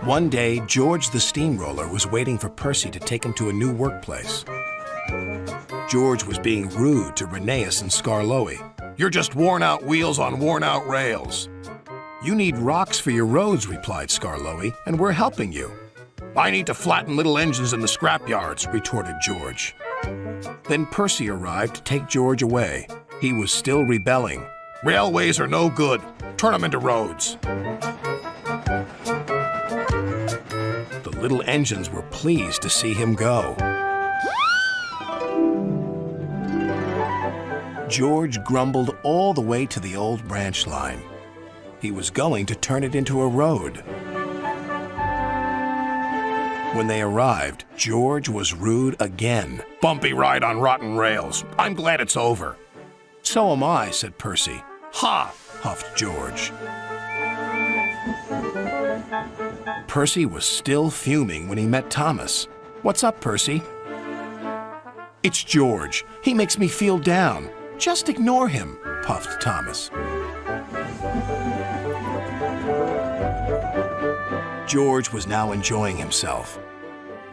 One day, George the steamroller was waiting for Percy to take him to a new workplace. George was being rude to Reneus and Skarloey. "You're just worn-out wheels on worn-out rails." "You need rocks for your roads," replied Skarloey, "and we're helping you." "I need to flatten little engines in the scrapyards," retorted George. Then Percy arrived to take George away. He was still rebelling. "Railways are no good. Turn them into roads." The little engines were pleased to see him go. George grumbled all the way to the old branch line. He was going to turn it into a road. When they arrived, George was rude again. "Bumpy ride on rotten rails. I'm glad it's over." "So am I," said Percy. "Ha!" huffed George. Percy was still fuming when he met Thomas. "What's up, Percy?" "It's George. He makes me feel down." "Just ignore him," puffed Thomas. George was now enjoying himself.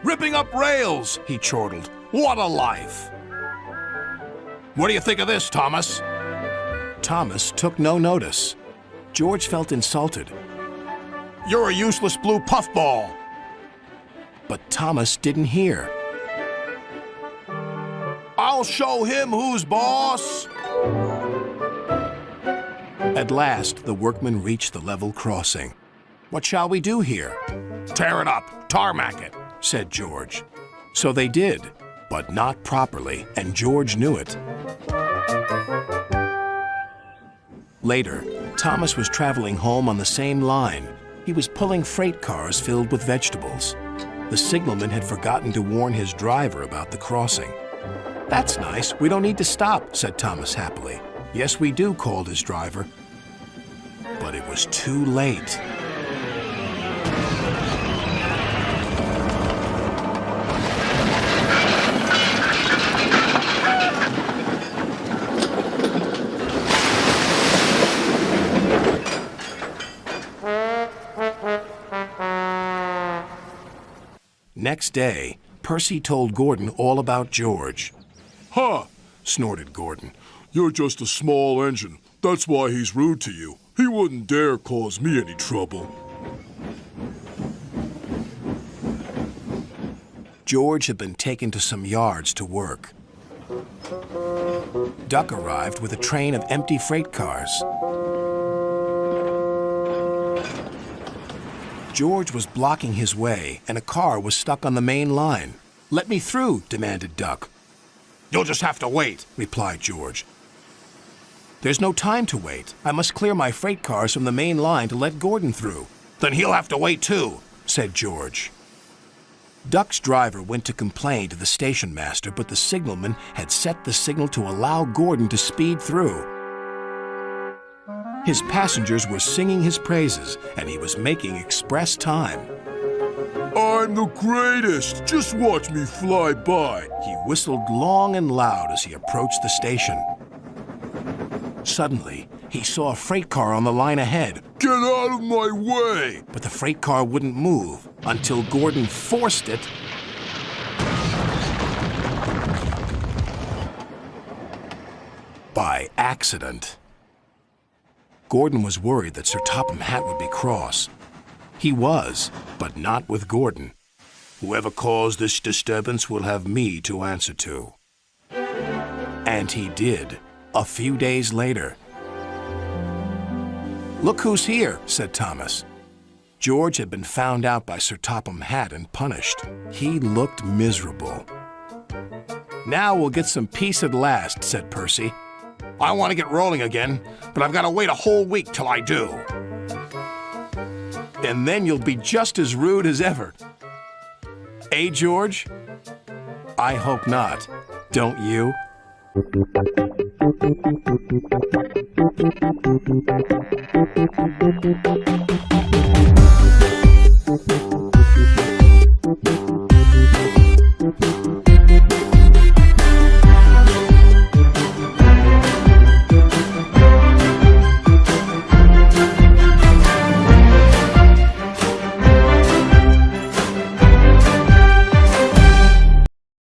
"Ripping up rails," he chortled. "What a life!" "What do you think of this, Thomas?" Thomas took no notice. George felt insulted. "You're a useless blue puffball." But Thomas didn't hear. "I'll show him who's boss." At last, the workmen reached the level crossing. "What shall we do here?" "Tear it up, tarmac it," said George. So they did, but not properly, and George knew it. Later, Thomas was traveling home on the same line. He was pulling freight cars filled with vegetables. The signalman had forgotten to warn his driver about the crossing. "That's nice. We don't need to stop," said Thomas happily. "Yes, we do," called his driver. But it was too late. Next day, Percy told Gordon all about George. "Ha!" snorted Gordon. "You're just a small engine. That's why he's rude to you. He wouldn't dare cause me any trouble." George had been taken to some yards to work. Duck arrived with a train of empty freight cars. George was blocking his way, and a car was stuck on the main line. "Let me through," demanded Duck. "You'll just have to wait," replied George. "There's no time to wait. I must clear my freight cars from the main line to let Gordon through." "Then he'll have to wait too," said George. Duck's driver went to complain to the station master, but the signalman had set the signal to allow Gordon to speed through. His passengers were singing his praises, and he was making express time. "I'm the greatest! Just watch me fly by!" He whistled long and loud as he approached the station. Suddenly, he saw a freight car on the line ahead. "Get out of my way!" But the freight car wouldn't move until Gordon forced it by accident. Gordon was worried that Sir Topham Hatt would be cross. He was, but not with Gordon. "Whoever caused this disturbance will have me to answer to." And he did, a few days later. "Look who's here," said Thomas. George had been found out by Sir Topham Hatt and punished. He looked miserable. "Now we'll get some peace at last," said Percy. "I want to get rolling again, but I've got to wait a whole week till I do." "And then you'll be just as rude as ever." "Eh, George?" "I hope not. Don't you?"